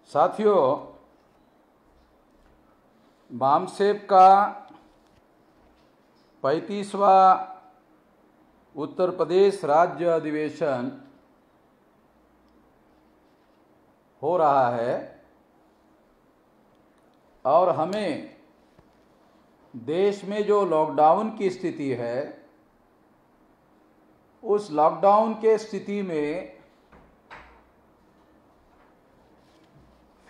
साथियों, बामसेप का 35वां उत्तर प्रदेश राज्य अधिवेशन हो रहा है और हमें देश में जो लॉकडाउन की स्थिति है, उस लॉकडाउन के स्थिति में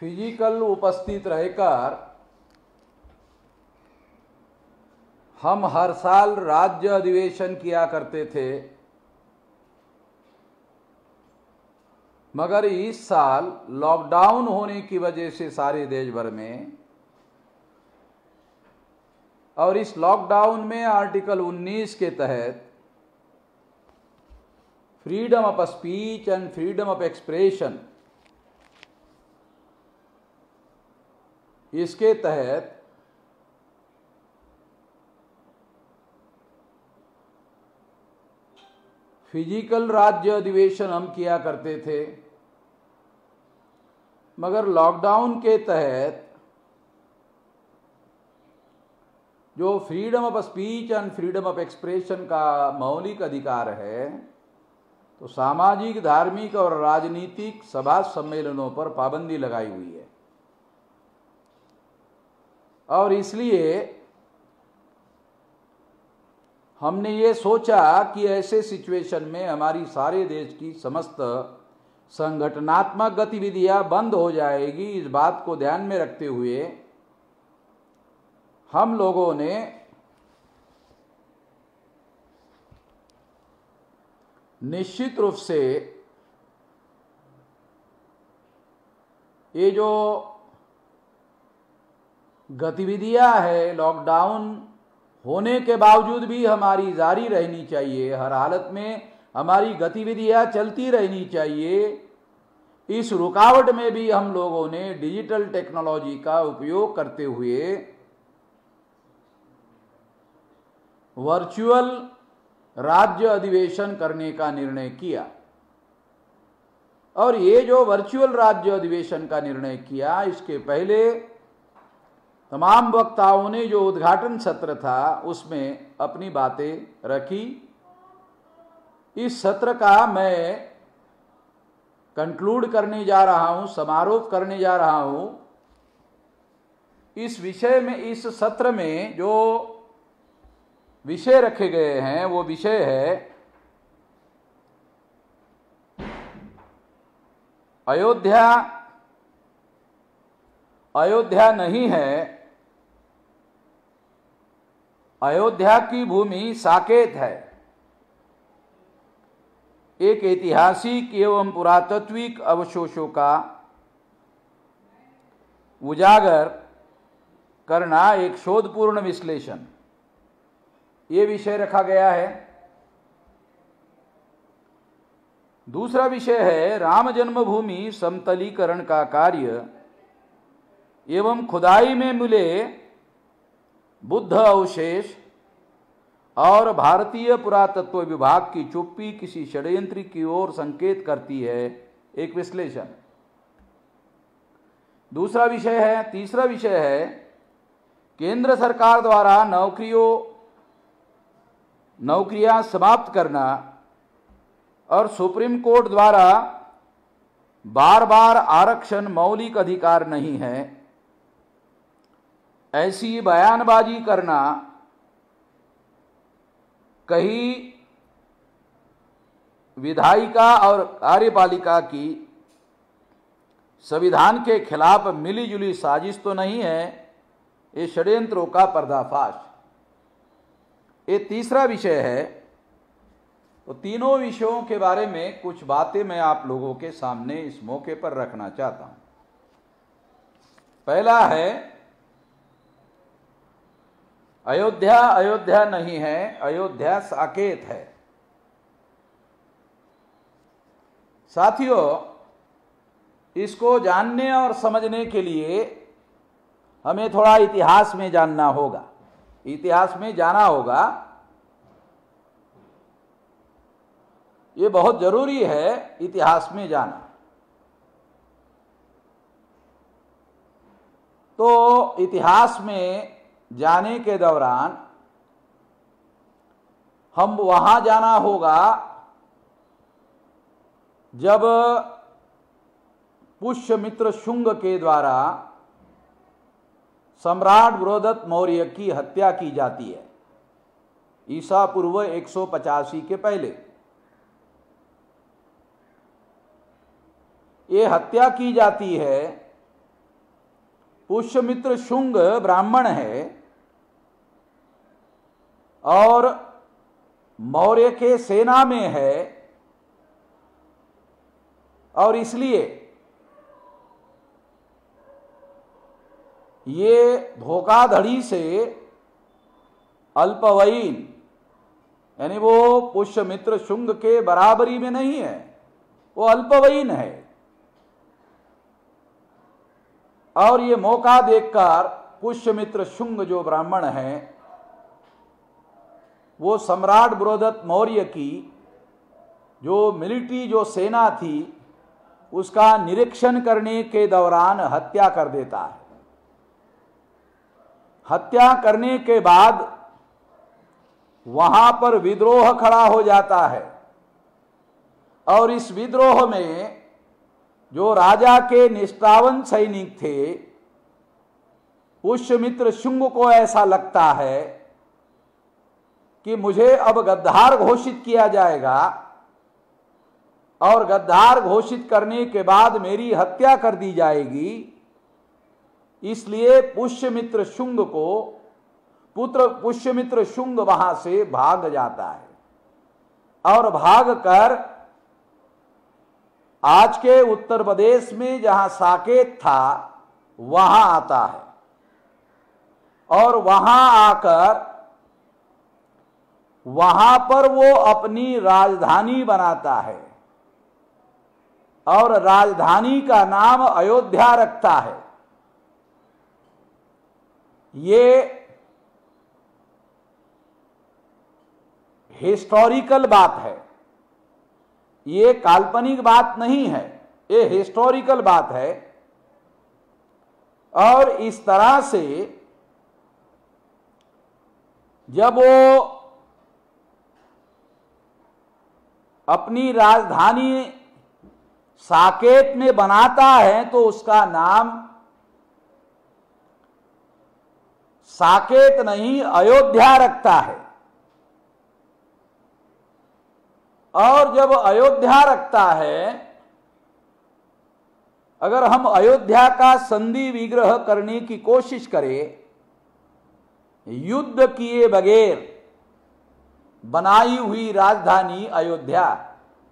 फिजिकल उपस्थित रहकर हम हर साल राज्य अधिवेशन किया करते थे, मगर इस साल लॉकडाउन होने की वजह से सारे देश भर में, और इस लॉकडाउन में आर्टिकल 19 के तहत freedom of speech and freedom of expression, इसके तहत फिजिकल राज्य अधिवेशन हम किया करते थे, मगर लॉकडाउन के तहत जो freedom of speech and freedom of expression का मौलिक अधिकार है, तो सामाजिक, धार्मिक और राजनीतिक सभा सम्मेलनों पर पाबंदी लगाई हुई है। और इसलिए हमने ये सोचा कि ऐसे सिचुएशन में हमारी सारे देश की समस्त संगठनात्मक गतिविधियां बंद हो जाएगी। इस बात को ध्यान में रखते हुए हम लोगों ने निश्चित रूप से ये जो गतिविधियां है, लॉकडाउन होने के बावजूद भी हमारी जारी रहनी चाहिए, हर हालत में हमारी गतिविधियां चलती रहनी चाहिए। इस रुकावट में भी हम लोगों ने डिजिटल टेक्नोलॉजी का उपयोग करते हुए वर्चुअल राज्य अधिवेशन करने का निर्णय किया। और ये जो वर्चुअल राज्य अधिवेशन का निर्णय किया, इसके पहले तमाम वक्ताओं ने जो उद्घाटन सत्र था उसमें अपनी बातें रखी। इस सत्र का मैं कंक्लूड करने जा रहा हूं, समारोह करने जा रहा हूं। इस विषय में, इस सत्र में जो विषय रखे गए हैं वो विषय है अयोध्या नहीं है, अयोध्या की भूमि साकेत है। एक ऐतिहासिक एवं पुरातात्विक अवशेषों का उजागर करना, एक शोधपूर्ण विश्लेषण, ये विषय रखा गया है। दूसरा विषय है राम जन्मभूमि समतलीकरण का कार्य एवं खुदाई में मिले बुद्ध अवशेष और भारतीय पुरातत्व विभाग की चुप्पी किसी षड्यंत्र की ओर संकेत करती है, एक विश्लेषण। दूसरा विषय है, तीसरा विषय है केंद्र सरकार द्वारा नौकरियां समाप्त करना और सुप्रीम कोर्ट द्वारा बार बार आरक्षण मौलिक अधिकार नहीं है, ऐसी बयानबाजी करना कहीं विधायिका और कार्यपालिका की संविधान के खिलाफ मिलीजुली साजिश तो नहीं है, ये षड्यंत्रों का पर्दाफाश, ये तीसरा विषय है। तो तीनों विषयों के बारे में कुछ बातें मैं आप लोगों के सामने इस मौके पर रखना चाहता हूं। पहला है अयोध्या नहीं है, अयोध्या साकेत है। साथियों, इसको जानने और समझने के लिए हमें थोड़ा इतिहास में जानना होगा, इतिहास में जाना होगा। ये बहुत जरूरी है इतिहास में जाना। तो इतिहास में जाने के दौरान हम वहां जाना होगा जब पुष्यमित्र शुंग के द्वारा सम्राट बृहदत्त मौर्य की हत्या की जाती है, ईसा पूर्व 185 के पहले। ये हत्या की जाती है। पुष्यमित्र शुंग ब्राह्मण है और मौर्य के सेना में है, और इसलिए ये धोखाधड़ी से अल्पवयीन, यानी वो पुष्यमित्र शुंग के बराबरी में नहीं है, वो अल्पवयीन है। और ये मौका देखकर पुष्यमित्र शुंग जो ब्राह्मण है वो सम्राट बृहदत्त मौर्य की जो मिलिट्री जो सेना थी उसका निरीक्षण करने के दौरान हत्या कर देता है। हत्या करने के बाद वहां पर विद्रोह खड़ा हो जाता है, और इस विद्रोह में जो राजा के निष्ठावान सैनिक थे, पुष्यमित्र शुंग को ऐसा लगता है कि मुझे अब गद्दार घोषित किया जाएगा, और गद्दार घोषित करने के बाद मेरी हत्या कर दी जाएगी। इसलिए पुष्यमित्र शुंग को पुत्र पुष्यमित्र शुंग वहां से भाग जाता है, और भागकर आज के उत्तर प्रदेश में जहां साकेत था वहां आता है, और वहां आकर वहां पर वो अपनी राजधानी बनाता है, और राजधानी का नाम अयोध्या रखता है। ये हिस्टोरिकल बात है, ये काल्पनिक बात नहीं है, ये हिस्टोरिकल बात है। और इस तरह से जब वो अपनी राजधानी साकेत में बनाता है तो उसका नाम साकेत नहीं अयोध्या रखता है। और जब अयोध्या रखता है, अगर हम अयोध्या का संधि विग्रह करने की कोशिश करें, युद्ध किए बगैर बनाई हुई राजधानी अयोध्या,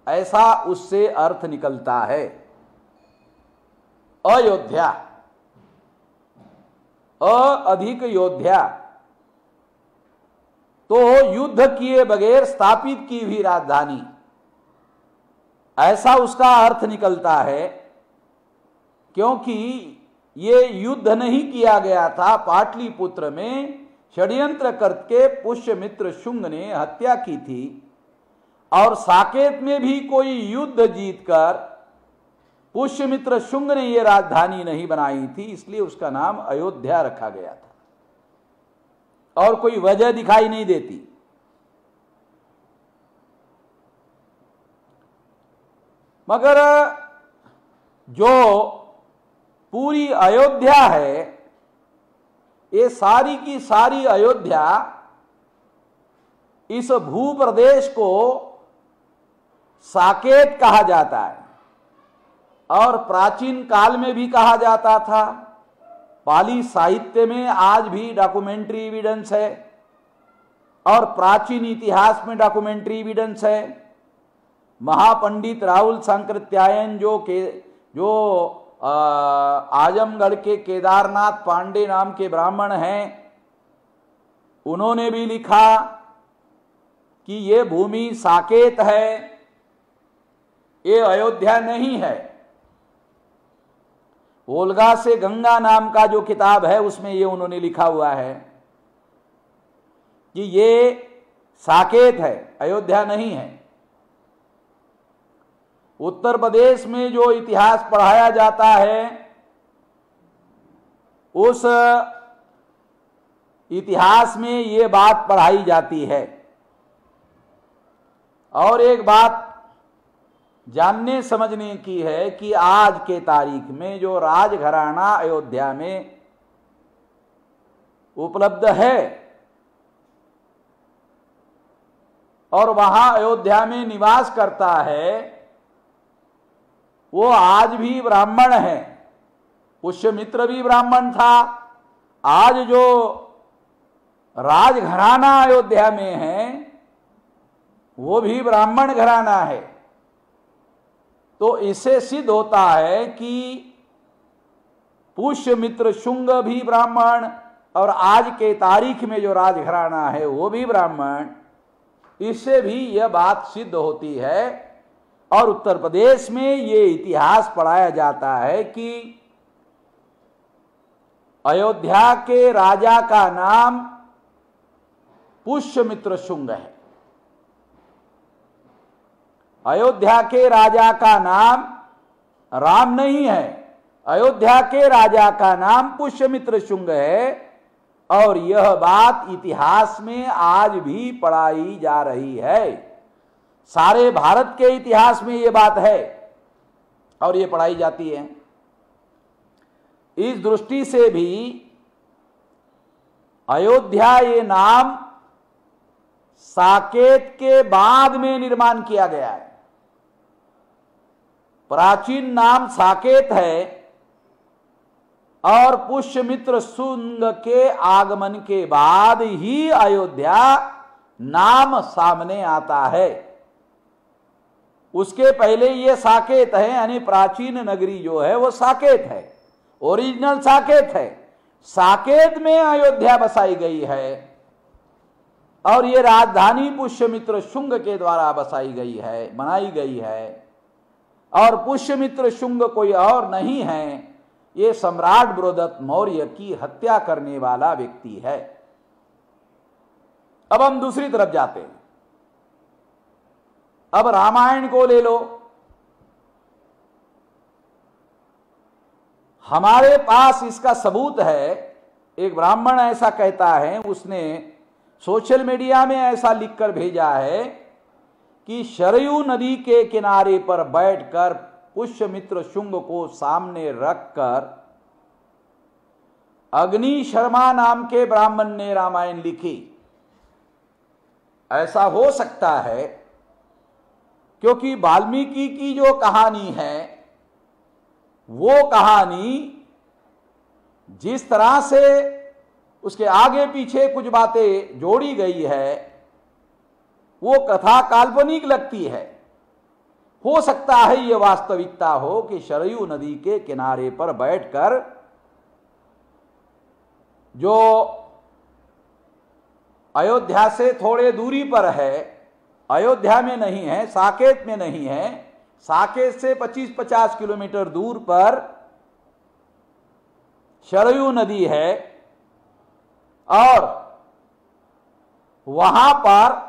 ऐसा उससे अर्थ निकलता है। अयोध्या, अधिक योद्धा, तो युद्ध किए बगैर स्थापित की हुई राजधानी, ऐसा उसका अर्थ निकलता है। क्योंकि ये युद्ध नहीं किया गया था, पाटलिपुत्र में षड्यंत्र करके पुष्यमित्र शुंग ने हत्या की थी, और साकेत में भी कोई युद्ध जीतकर पुष्यमित्र शुंग ने यह राजधानी नहीं बनाई थी, इसलिए उसका नाम अयोध्या रखा गया था, और कोई वजह दिखाई नहीं देती। मगर जो पूरी अयोध्या है, ये सारी की सारी अयोध्या इस भूप्रदेश को साकेत कहा जाता है, और प्राचीन काल में भी कहा जाता था। पाली साहित्य में आज भी डॉक्यूमेंट्री एविडेंस है, और प्राचीन इतिहास में डॉक्यूमेंट्री एविडेंस है। महापंडित राहुल सांकृत्यायन जो आजमगढ़ के केदारनाथ पांडे नाम के ब्राह्मण हैं, उन्होंने भी लिखा कि ये भूमि साकेत है, ये अयोध्या नहीं है। ओल्गा से गंगा नाम का जो किताब है उसमें ये उन्होंने लिखा हुआ है कि ये साकेत है, अयोध्या नहीं है। उत्तर प्रदेश में जो इतिहास पढ़ाया जाता है उस इतिहास में ये बात पढ़ाई जाती है। और एक बात जानने समझने की है कि आज के तारीख में जो राजघराना अयोध्या में उपलब्ध है और वहां अयोध्या में निवास करता है, वो आज भी ब्राह्मण है। पुष्यमित्र भी ब्राह्मण था। आज जो राजघराना अयोध्या में है वो भी ब्राह्मण घराना है। तो इससे सिद्ध होता है कि पुष्यमित्र शुंग भी ब्राह्मण और आज के तारीख में जो राजघराना है वो भी ब्राह्मण। इससे भी यह बात सिद्ध होती है। और उत्तर प्रदेश में ये इतिहास पढ़ाया जाता है कि अयोध्या के राजा का नाम पुष्यमित्र शुंग है। अयोध्या के राजा का नाम राम नहीं है, अयोध्या के राजा का नाम पुष्यमित्र शुंग है। और यह बात इतिहास में आज भी पढ़ाई जा रही है। सारे भारत के इतिहास में यह बात है और यह पढ़ाई जाती है। इस दृष्टि से भी अयोध्या ये नाम साकेत के बाद में निर्माण किया गया है। प्राचीन नाम साकेत है और पुष्यमित्र शुंग के आगमन के बाद ही अयोध्या नाम सामने आता है। उसके पहले ये साकेत है, यानी प्राचीन नगरी जो है वो साकेत है, ओरिजिनल साकेत है। साकेत में अयोध्या बसाई गई है और ये राजधानी पुष्यमित्र शुंग के द्वारा बसाई गई है, बनाई गई है। और पुष्यमित्र शुंग कोई और नहीं है, ये सम्राट बृहदत्त मौर्य की हत्या करने वाला व्यक्ति है। अब हम दूसरी तरफ जाते हैं। अब रामायण को ले लो। हमारे पास इसका सबूत है। एक ब्राह्मण ऐसा कहता है, उसने सोशल मीडिया में ऐसा लिखकर भेजा है कि शरयू नदी के किनारे पर बैठकर पुष्यमित्र शुंग को सामने रखकर अग्नि शर्मा नाम के ब्राह्मण ने रामायण लिखी। ऐसा हो सकता है क्योंकि वाल्मीकि की जो कहानी है वो कहानी जिस तरह से उसके आगे पीछे कुछ बातें जोड़ी गई है वो कथा काल्पनिक लगती है। हो सकता है ये वास्तविकता हो कि शरयू नदी के किनारे पर बैठकर जो अयोध्या से थोड़े दूरी पर है, अयोध्या में नहीं है, साकेत में नहीं है, साकेत से 25-50 किलोमीटर दूर पर शरयू नदी है और वहां पर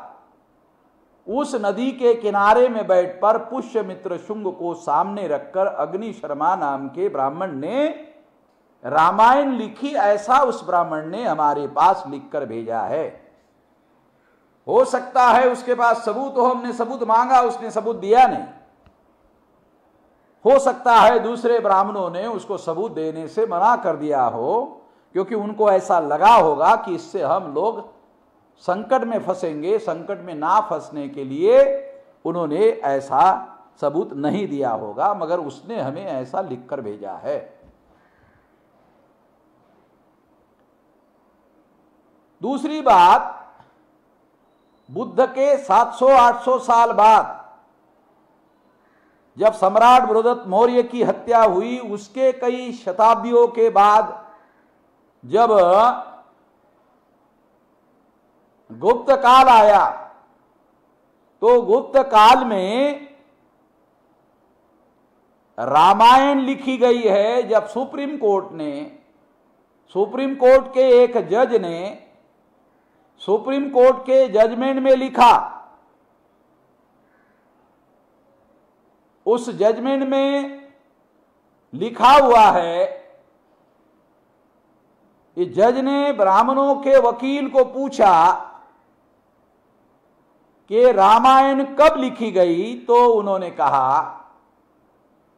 उस नदी के किनारे में बैठकर पुष्यमित्र शुंग को सामने रखकर अग्नि शर्मा नाम के ब्राह्मण ने रामायण लिखी। ऐसा उस ब्राह्मण ने हमारे पास लिखकर भेजा है। हो सकता है उसके पास सबूत हो, हमने सबूत मांगा, उसने सबूत दिया नहीं। हो सकता है दूसरे ब्राह्मणों ने उसको सबूत देने से मना कर दिया हो, क्योंकि उनको ऐसा लगा होगा कि इससे हम लोग संकट में फंसेंगे। संकट में ना फंसने के लिए उन्होंने ऐसा सबूत नहीं दिया होगा, मगर उसने हमें ऐसा लिखकर भेजा है। दूसरी बात, बुद्ध के 700-800 साल बाद जब सम्राट बृहदत्त मौर्य की हत्या हुई, उसके कई शताब्दियों के बाद जब गुप्त काल आया तो गुप्त काल में रामायण लिखी गई है। जब सुप्रीम कोर्ट के एक जज ने सुप्रीम कोर्ट के जजमेंट में लिखा, उस जजमेंट में लिखा हुआ है इस जज ने ब्राह्मणों के वकील को पूछा कि रामायण कब लिखी गई, तो उन्होंने कहा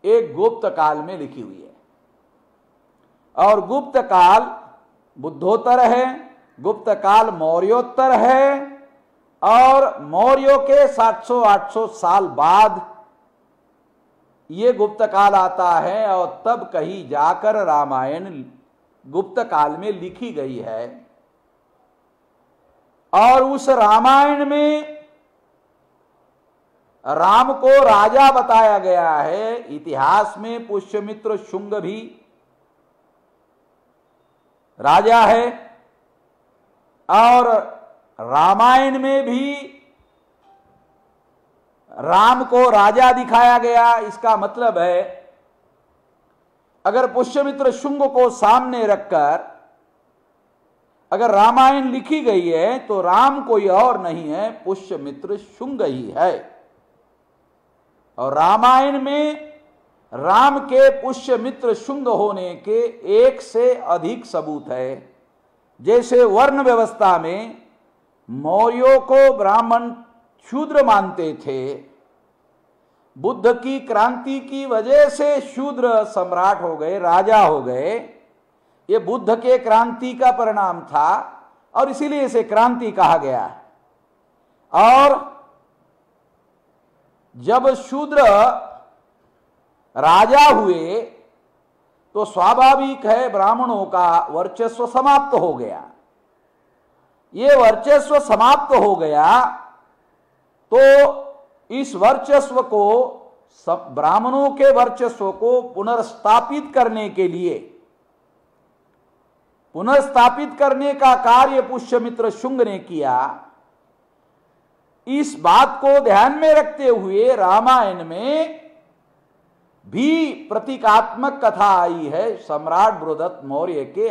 एक गुप्त काल में लिखी हुई है। और गुप्त काल बुद्धोत्तर है, गुप्त काल मौर्योत्तर है, और मौर्यों के 700-800 साल बाद ये गुप्त काल आता है, और तब कहीं जाकर रामायण गुप्त काल में लिखी गई है। और उस रामायण में राम को राजा बताया गया है। इतिहास में पुष्यमित्र शुंग भी राजा है, और रामायण में भी राम को राजा दिखाया गया। इसका मतलब है अगर पुष्यमित्र शुंग को सामने रखकर अगर रामायण लिखी गई है तो राम कोई और नहीं है, पुष्यमित्र शुंग ही है। और रामायण में राम के पुष्यमित्र शुंग होने के एक से अधिक सबूत है। जैसे वर्ण व्यवस्था में मौर्यों को ब्राह्मण शूद्र मानते थे, बुद्ध की क्रांति की वजह से शूद्र सम्राट हो गए, राजा हो गए। ये बुद्ध के क्रांति का परिणाम था और इसीलिए इसे क्रांति कहा गया। और जब शूद्र राजा हुए तो स्वाभाविक है ब्राह्मणों का वर्चस्व समाप्त हो गया। ये वर्चस्व समाप्त हो गया तो इस वर्चस्व को ब्राह्मणों के वर्चस्व को पुनर्स्थापित करने के लिए पुनर्स्थापित करने का कार्य पुष्यमित्र शुंग ने किया। इस बात को ध्यान में रखते हुए रामायण में भी प्रतीकात्मक कथा आई है। सम्राट बृहदत्त मौर्य के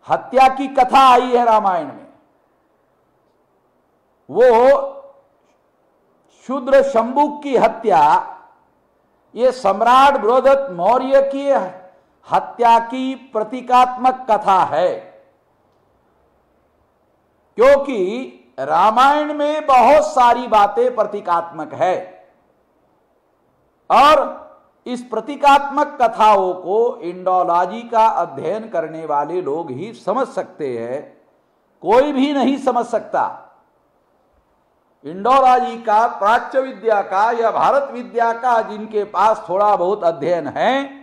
हत्या की कथा आई है रामायण में। वो शूद्र शंभुक की हत्या ये सम्राट बृहदत्त मौर्य की हत्या की प्रतीकात्मक कथा है, क्योंकि रामायण में बहुत सारी बातें प्रतीकात्मक है और इस प्रतीकात्मक कथाओं को इंडोलॉजी का अध्ययन करने वाले लोग ही समझ सकते हैं, कोई भी नहीं समझ सकता। इंडोलॉजी का, प्राच्य विद्या का या भारत विद्या का जिनके पास थोड़ा बहुत अध्ययन है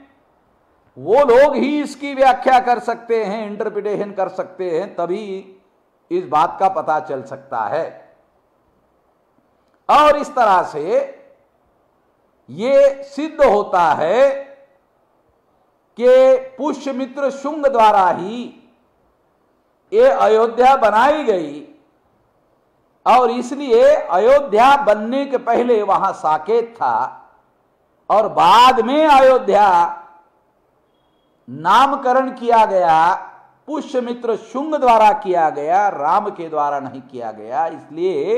वो लोग ही इसकी व्याख्या कर सकते हैं, इंटरप्रिटेशन कर सकते हैं, तभी इस बात का पता चल सकता है। और इस तरह से ये सिद्ध होता है कि पुष्यमित्र शुंग द्वारा ही ये अयोध्या बनाई गई और इसलिए अयोध्या बनने के पहले वहां साकेत था और बाद में अयोध्या नामकरण किया गया, पुष्यमित्र शुंग द्वारा किया गया, राम के द्वारा नहीं किया गया। इसलिए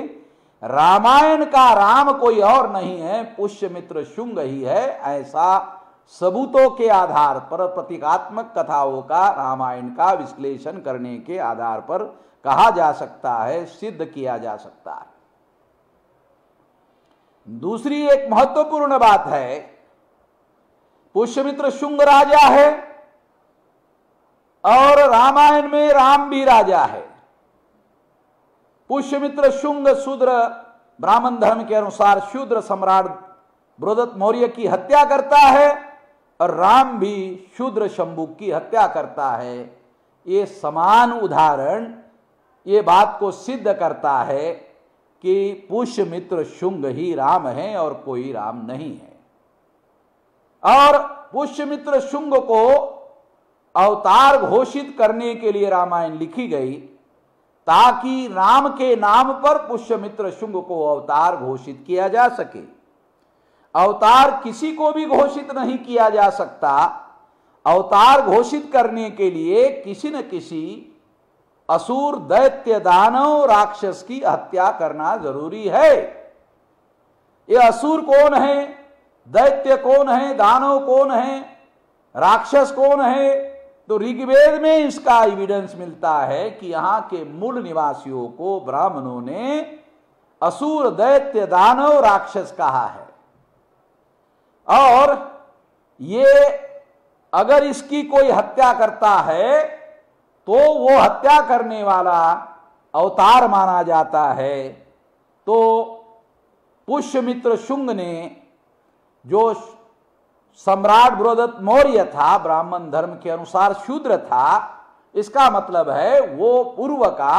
रामायण का राम कोई और नहीं है, पुष्यमित्र शुंग ही है। ऐसा सबूतों के आधार पर, प्रतीकात्मक कथाओं का रामायण का विश्लेषण करने के आधार पर कहा जा सकता है, सिद्ध किया जा सकता है। दूसरी एक महत्वपूर्ण बात है, पुष्यमित्र शुंग राजा है और रामायण में राम भी राजा है। पुष्यमित्र शुंग शूद्र, ब्राह्मण धर्म के अनुसार शूद्र सम्राट बृहदत्त मौर्य की हत्या करता है और राम भी शूद्र शंभुक की हत्या करता है। ये समान उदाहरण ये बात को सिद्ध करता है कि पुष्यमित्र शुंग ही राम है और कोई राम नहीं है। और पुष्यमित्र शुंग को अवतार घोषित करने के लिए रामायण लिखी गई ताकि राम के नाम पर पुष्यमित्र शुंग को अवतार घोषित किया जा सके। अवतार किसी को भी घोषित नहीं किया जा सकता। अवतार घोषित करने के लिए किसी न किसी असुर, दैत्य, दानव, राक्षस की हत्या करना जरूरी है। ये असुर कौन है, दैत्य कौन है, दानव कौन है, राक्षस कौन है, तो ऋग्वेद में इसका एविडेंस मिलता है कि यहां के मूल निवासियों को ब्राह्मणों ने असुर, दैत्य, दानव, राक्षस कहा है। और ये अगर इसकी कोई हत्या करता है तो वो हत्या करने वाला अवतार माना जाता है। तो पुष्यमित्र शुंग ने, जो सम्राट बृहदत्त मौर्य था, ब्राह्मण धर्म के अनुसार शूद्र था, इसका मतलब है वो पूर्व का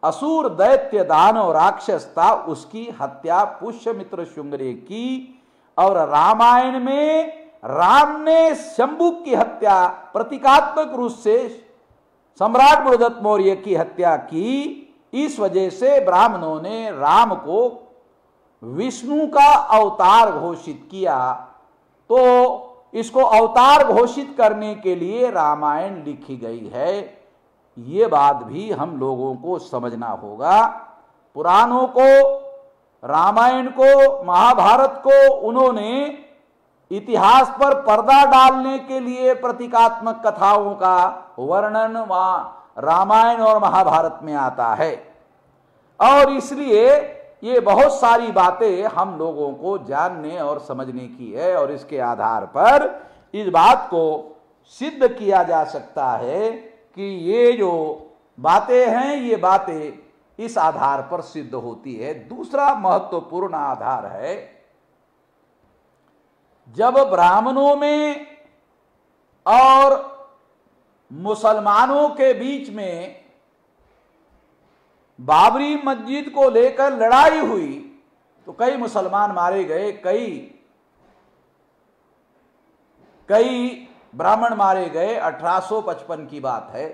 असुर, दैत्य, दानव, राक्षस था, उसकी हत्या पुष्यमित्र शुंग ने की। और रामायण में राम ने शंभु की हत्या प्रतीकात्मक रूप से सम्राट बृहदत्त मौर्य की हत्या की। इस वजह से ब्राह्मणों ने राम को विष्णु का अवतार घोषित किया। तो इसको अवतार घोषित करने के लिए रामायण लिखी गई है। ये बात भी हम लोगों को समझना होगा। पुराणों को, रामायण को, महाभारत को उन्होंने इतिहास पर पर्दा डालने के लिए प्रतीकात्मक कथाओं का वर्णन वहां रामायण और महाभारत में आता है। और इसलिए ये बहुत सारी बातें हम लोगों को जानने और समझने की है, और इसके आधार पर इस बात को सिद्ध किया जा सकता है कि ये जो बातें हैं, ये बातें इस आधार पर सिद्ध होती है। दूसरा महत्वपूर्ण आधार है, जब ब्राह्मणों में और मुसलमानों के बीच में बाबरी मस्जिद को लेकर लड़ाई हुई तो कई मुसलमान मारे गए, कई ब्राह्मण मारे गए। 1855 की बात है,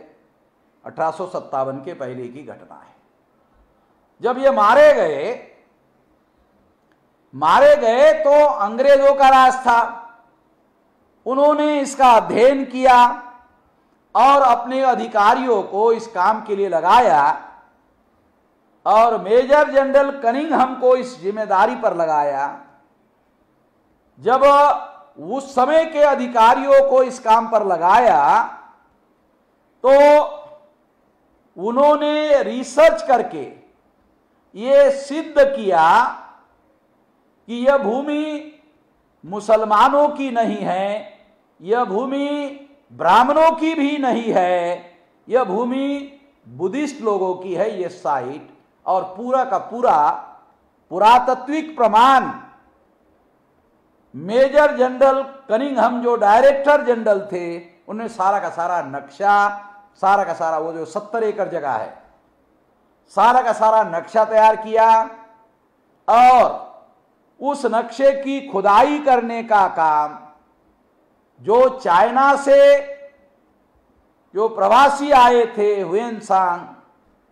1857 के पहले की घटना है। जब ये मारे गए तो अंग्रेजों का राज था। उन्होंने इसका अध्ययन किया और अपने अधिकारियों को इस काम के लिए लगाया, और मेजर जनरल कनिंघम को इस जिम्मेदारी पर लगाया। जब उस समय के अधिकारियों को इस काम पर लगाया तो उन्होंने रिसर्च करके ये सिद्ध किया कि यह भूमि मुसलमानों की नहीं है, यह भूमि ब्राह्मणों की भी नहीं है, यह भूमि बुद्धिस्ट लोगों की है ये साइट। और पूरा का पूरा पुरातात्विक प्रमाण मेजर जनरल कनिंघम जो डायरेक्टर जनरल थे, उन्होंने सारा का सारा नक्शा, सारा का सारा वो जो 70 एकड़ जगह है, सारा का सारा नक्शा तैयार किया। और उस नक्शे की खुदाई करने का काम जो चाइना से जो प्रवासी आए थे हुएनसांग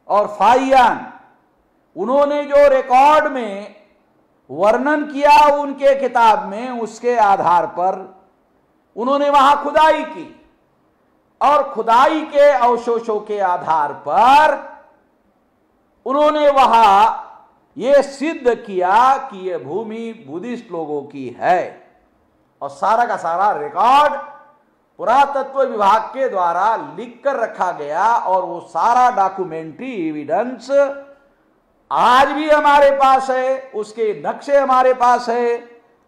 और फाइयान, उन्होंने जो रिकॉर्ड में वर्णन किया उनके किताब में, उसके आधार पर उन्होंने वहां खुदाई की। और खुदाई के अवशेषों के आधार पर उन्होंने वहां यह सिद्ध किया कि यह भूमि बुद्धिस्ट लोगों की है। और सारा का सारा रिकॉर्ड पुरातत्व विभाग के द्वारा लिखकर रखा गया। और वो सारा डॉक्यूमेंट्री एविडेंस आज भी हमारे पास है, उसके नक्शे हमारे पास है।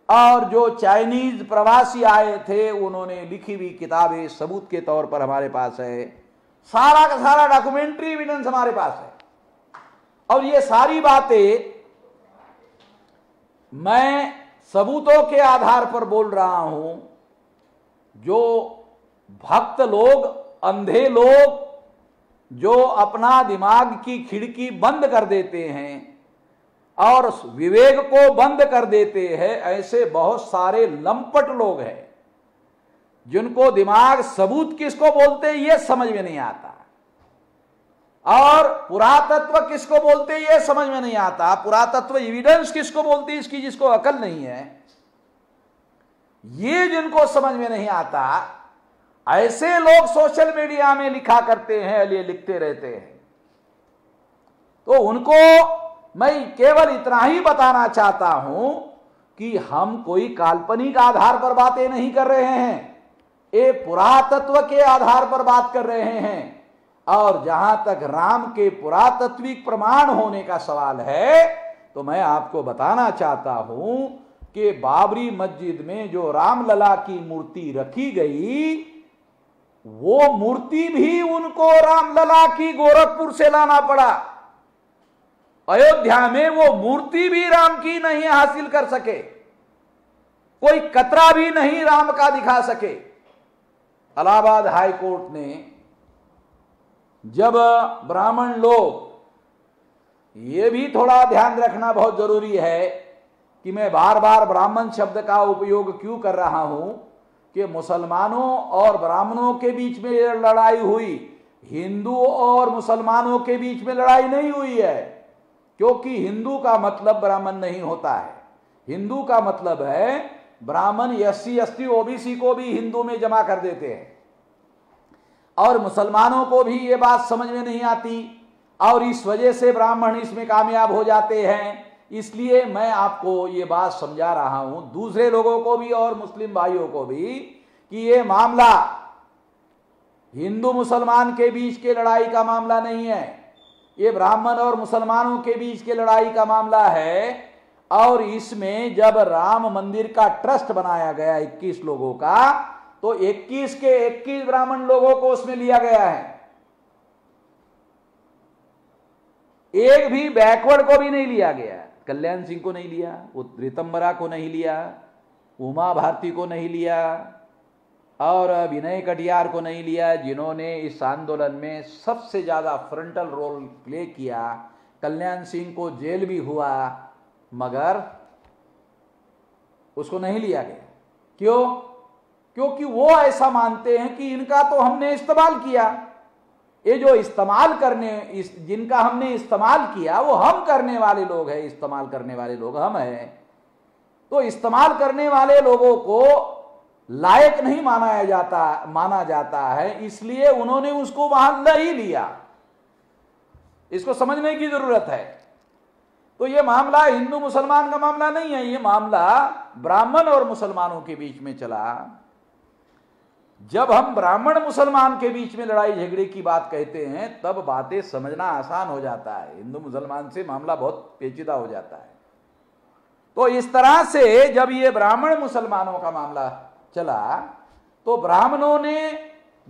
और जो चाइनीज प्रवासी आए थे उन्होंने लिखी हुई किताबें सबूत के तौर पर हमारे पास है। सारा का सारा डॉक्यूमेंट्री एविडेंस हमारे पास है। और ये सारी बातें मैं सबूतों के आधार पर बोल रहा हूं। जो भक्त लोग, अंधे लोग जो अपना दिमाग की खिड़की बंद कर देते हैं और विवेक को बंद कर देते हैं, ऐसे बहुत सारे लंपट लोग हैं जिनको दिमाग सबूत किसको बोलते हैं ये समझ में नहीं आता, और पुरातत्व किसको बोलते हैं ये समझ में नहीं आता, पुरातत्व एविडेंस किसको बोलते हैं इसकी जिसको अकल नहीं है, ये जिनको समझ में नहीं आता, ऐसे लोग सोशल मीडिया में लिखा करते हैं, ये लिखते रहते हैं। तो उनको मैं केवल इतना ही बताना चाहता हूं कि हम कोई काल्पनिक आधार पर बातें नहीं कर रहे हैं। ये पुरातत्व के आधार पर बात कर रहे हैं। और जहां तक राम के पुरातत्विक प्रमाण होने का सवाल है, तो मैं आपको बताना चाहता हूं कि बाबरी मस्जिद में जो रामलला की मूर्ति रखी गई, वो मूर्ति भी उनको रामलला की गोरखपुर से लाना पड़ा। अयोध्या में वो मूर्ति भी राम की नहीं हासिल कर सके, कोई कतरा भी नहीं राम का दिखा सके। इलाहाबाद हाई कोर्ट ने जब ब्राह्मण लोग, ये भी थोड़ा ध्यान रखना बहुत जरूरी है कि मैं बार बार ब्राह्मण शब्द का उपयोग क्यों कर रहा हूं, कि मुसलमानों और ब्राह्मणों के बीच में यह लड़ाई हुई, हिंदू और मुसलमानों के बीच में लड़ाई नहीं हुई है। क्योंकि हिंदू का मतलब ब्राह्मण नहीं होता है। हिंदू का मतलब है ब्राह्मण SC ST OBC को भी हिंदू में जमा कर देते हैं, और मुसलमानों को भी ये बात समझ में नहीं आती, और इस वजह से ब्राह्मण इसमें कामयाब हो जाते हैं। इसलिए मैं आपको ये बात समझा रहा हूं, दूसरे लोगों को भी और मुस्लिम भाइयों को भी, कि ये मामला हिंदू मुसलमान के बीच के लड़ाई का मामला नहीं है, ये ब्राह्मण और मुसलमानों के बीच के लड़ाई का मामला है। और इसमें जब राम मंदिर का ट्रस्ट बनाया गया 21 लोगों का, तो 21 के 21 ब्राह्मण लोगों को उसमें लिया गया है। एक भी बैकवर्ड को भी नहीं लिया गया। कल्याण सिंह को नहीं लिया, रितंबरा को नहीं लिया, उमा भारती को नहीं लिया, और विनय कटियार को नहीं लिया, जिन्होंने इस आंदोलन में सबसे ज्यादा फ्रंटल रोल प्ले किया। कल्याण सिंह को जेल भी हुआ, मगर उसको नहीं लिया गया। क्यों? क्योंकि वो ऐसा मानते हैं कि इनका तो हमने इस्तेमाल किया, ये जो इस्तेमाल करने, जिनका हमने इस्तेमाल किया वो हम करने वाले लोग हैं, इस्तेमाल करने वाले लोग हम हैं। तो इस्तेमाल करने वाले लोगों को लायक नहीं माना जाता है, इसलिए उन्होंने उसको वहां नहीं लिया। इसको समझने की जरूरत है। तो ये मामला हिंदू मुसलमान का मामला नहीं है, ये मामला ब्राह्मण और मुसलमानों के बीच में चला। जब हम ब्राह्मण मुसलमान के बीच में लड़ाई झगड़े की बात कहते हैं, तब बातें समझना आसान हो जाता है। हिंदू मुसलमान से मामला बहुत पेचीदा हो जाता है। तो इस तरह से जब ये ब्राह्मण मुसलमानों का मामला चला, तो ब्राह्मणों ने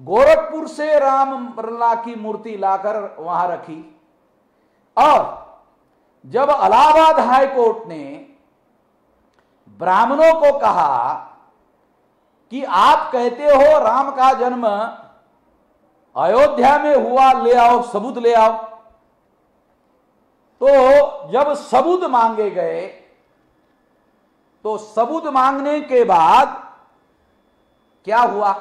गोरखपुर से रामलला की मूर्ति लाकर वहां रखी, और जब इलाहाबाद हाई कोर्ट ने ब्राह्मणों को कहा कि आप कहते हो राम का जन्म अयोध्या में हुआ, ले आओ सबूत ले आओ, तो जब सबूत मांगे गए, तो सबूत मांगने के बाद क्या हुआ?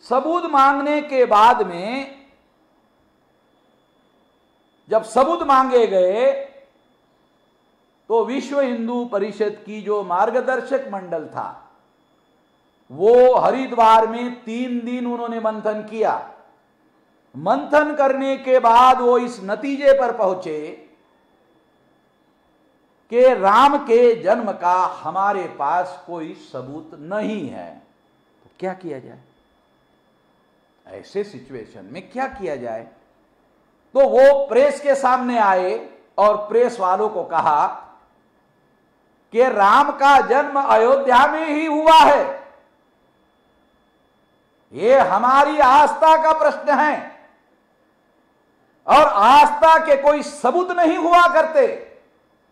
सबूत मांगने के बाद में जब सबूत मांगे गए, तो विश्व हिंदू परिषद की जो मार्गदर्शक मंडल था, वो हरिद्वार में 3 दिन उन्होंने मंथन किया। मंथन करने के बाद वो इस नतीजे पर पहुंचे कि राम के जन्म का हमारे पास कोई सबूत नहीं है। तो क्या किया जाए? ऐसे सिचुएशन में क्या किया जाए? तो वो प्रेस के सामने आए और प्रेस वालों को कहा कि राम का जन्म अयोध्या में ही हुआ है, ये हमारी आस्था का प्रश्न है, और आस्था के कोई सबूत नहीं हुआ करते।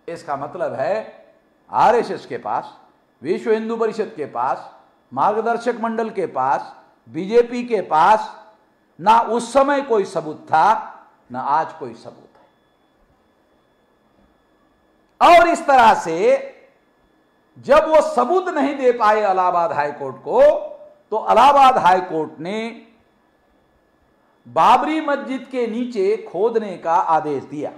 इसका मतलब है आरएसएस के पास, विश्व हिंदू परिषद के पास, मार्गदर्शक मंडल के पास, बीजेपी के पास ना उस समय कोई सबूत था, ना आज कोई सबूत है। और इस तरह से जब वो सबूत नहीं दे पाए इलाहाबाद हाई कोर्ट को, तो इलाहाबाद हाई कोर्ट ने बाबरी मस्जिद के नीचे खोदने का आदेश दिया।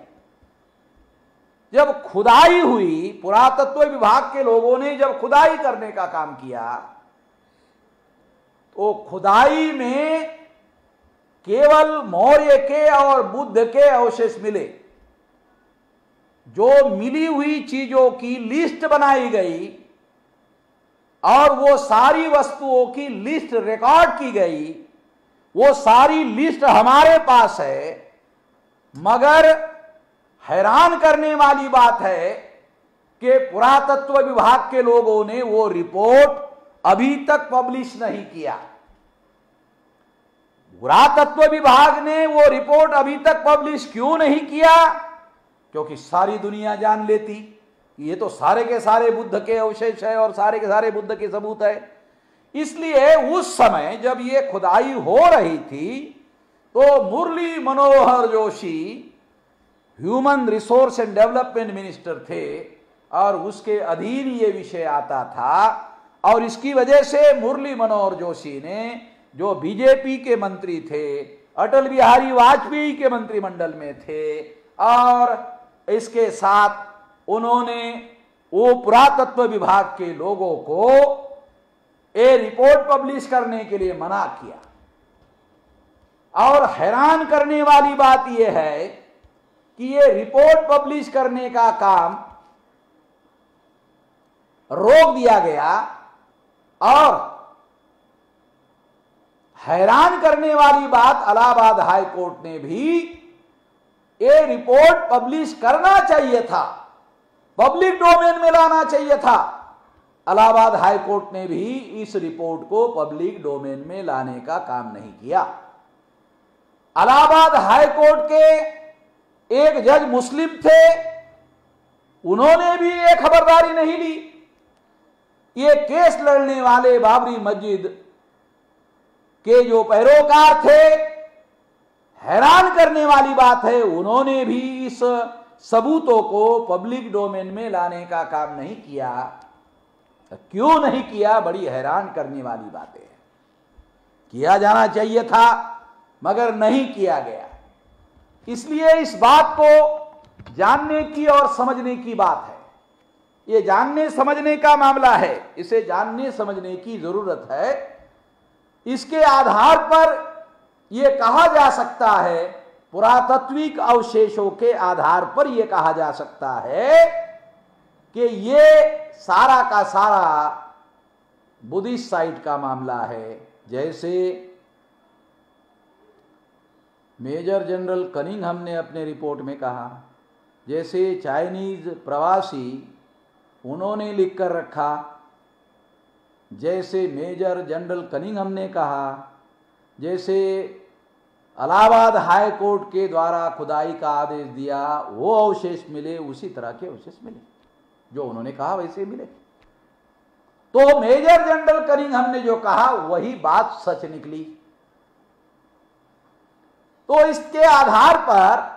जब खुदाई हुई, पुरातत्व विभाग के लोगों ने जब खुदाई करने का काम किया, तो खुदाई में केवल मौर्य के और बुद्ध के अवशेष मिले। जो मिली हुई चीजों की लिस्ट बनाई गई और वो सारी वस्तुओं की लिस्ट रिकॉर्ड की गई, वो सारी लिस्ट हमारे पास है। मगर हैरान करने वाली बात है कि पुरातत्व विभाग के लोगों ने वो रिपोर्ट अभी तक पब्लिश नहीं किया। पुरातत्व विभाग ने वो रिपोर्ट अभी तक पब्लिश क्यों नहीं किया? क्योंकि सारी दुनिया जान लेती ये तो सारे के सारे बुद्ध के अवशेष है और सारे के सारे बुद्ध के सबूत है। इसलिए उस समय जब ये खुदाई हो रही थी तो Murli Manohar Joshi human resource and development minister थे और उसके अधीन ये विषय आता था। और इसकी वजह से मुरली मनोहर जोशी ने, जो बीजेपी के मंत्री थे, अटल बिहारी वाजपेयी के मंत्रिमंडल में थे, और इसके साथ उन्होंने वो पुरातत्व विभाग के लोगों को ये रिपोर्ट पब्लिश करने के लिए मना किया। और हैरान करने वाली बात यह है कि ये रिपोर्ट पब्लिश करने का काम रोक दिया गया। और हैरान करने वाली बात, इलाहाबाद हाई कोर्ट ने भी ये रिपोर्ट पब्लिश करना चाहिए था, पब्लिक डोमेन में लाना चाहिए था। इलाहाबाद हाई कोर्ट ने भी इस रिपोर्ट को पब्लिक डोमेन में लाने का काम नहीं किया। इलाहाबाद हाई कोर्ट के एक जज मुस्लिम थे, उन्होंने भी ये खबरदारी नहीं ली। ये केस लड़ने वाले बाबरी मस्जिद के जो पैरोकार थे, हैरान करने वाली बात है, उन्होंने भी इस सबूतों को पब्लिक डोमेन में लाने का काम नहीं किया। क्यों नहीं किया? बड़ी हैरान करने वाली बातें हैं। किया जाना चाहिए था मगर नहीं किया गया। इसलिए इस बात को जानने की और समझने की बात है। ये जानने समझने का मामला है, इसे जानने समझने की जरूरत है। इसके आधार पर यह कहा जा सकता है, पुरातात्विक अवशेषों के आधार पर यह कहा जा सकता है कि ये सारा का सारा बुद्धिस्ट साइट का मामला है। जैसे मेजर जनरल कनिंघम ने अपने रिपोर्ट में कहा, जैसे चाइनीज प्रवासी उन्होंने लिख कर रखा, जैसे मेजर जनरल कनिंघम ने कहा, जैसे इलाहाबाद हाई कोर्ट के द्वारा खुदाई का आदेश दिया, वो अवशेष मिले, उसी तरह के अवशेष मिले, जो उन्होंने कहा वैसे मिले। तो मेजर जनरल कनिंघम ने जो कहा वही बात सच निकली। तो इसके आधार पर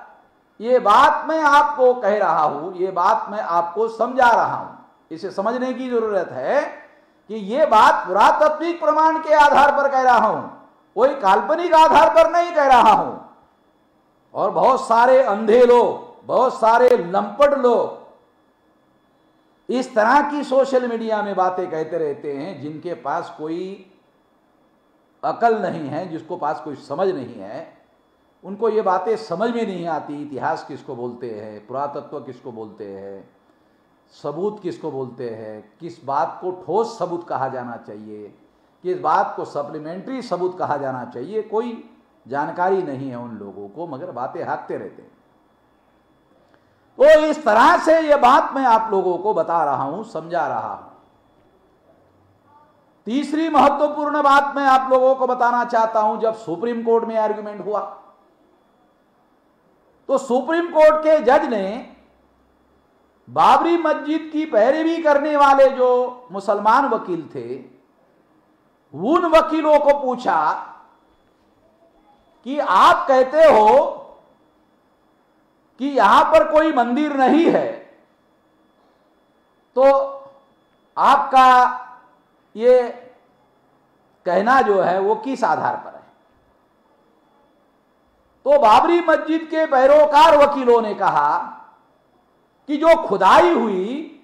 ये बात मैं आपको कह रहा हूं, ये बात मैं आपको समझा रहा हूं। इसे समझने की जरूरत है कि ये बात पुरातात्विक प्रमाण के आधार पर कह रहा हूं, कोई काल्पनिक आधार पर नहीं कह रहा हूं। और बहुत सारे अंधे लोग, बहुत सारे लंपट लोग इस तरह की सोशल मीडिया में बातें कहते रहते हैं, जिनके पास कोई अकल नहीं है, जिसको पास कोई समझ नहीं है। उनको ये बातें समझ में नहीं आती। इतिहास किसको बोलते हैं, पुरातत्व किसको बोलते हैं, सबूत किसको बोलते हैं, किस बात को ठोस सबूत कहा जाना चाहिए, किस बात को सप्लीमेंट्री सबूत कहा जाना चाहिए, कोई जानकारी नहीं है उन लोगों को, मगर बातें हाँकते रहते हैं। तो इस तरह से ये बात मैं आप लोगों को बता रहा हूं, समझा रहा हूं। तीसरी महत्वपूर्ण बात मैं आप लोगों को बताना चाहता हूं, जब सुप्रीम कोर्ट में आर्गुमेंट हुआ तो सुप्रीम कोर्ट के जज ने बाबरी मस्जिद की पैरवी करने वाले जो मुसलमान वकील थे, उन वकीलों को पूछा कि आप कहते हो कि यहां पर कोई मंदिर नहीं है, तो आपका ये कहना जो है वो किस आधार पर है? तो बाबरी मस्जिद के पैरोकार वकीलों ने कहा कि जो खुदाई हुई,